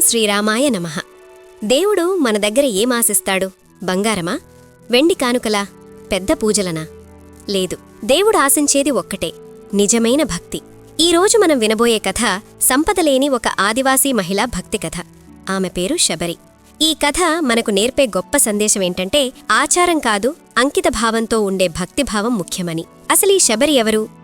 శ్రీరామాయ నమః. దేవుడు మన దగ్గర ఏమాశిస్తాడు? బంగారమా? వెండి కానుకలా? పెద్ద పూజలనా? లేదు, దేవుడు ఆశించేది ఒక్కటే, నిజమైన భక్తి. ఈరోజు మనం వినబోయే కథ సంపదలేని ఒక ఆదివాసీ మహిళా భక్తి కథ. ఆమె పేరు శబరి. ఈ కథ మనకు నేర్పే గొప్ప సందేశమేంటంటే, ఆచారం కాదు, అంకిత భావంతో ఉండే భక్తిభావం ముఖ్యమని. అసలీ శబరి ఎవరు?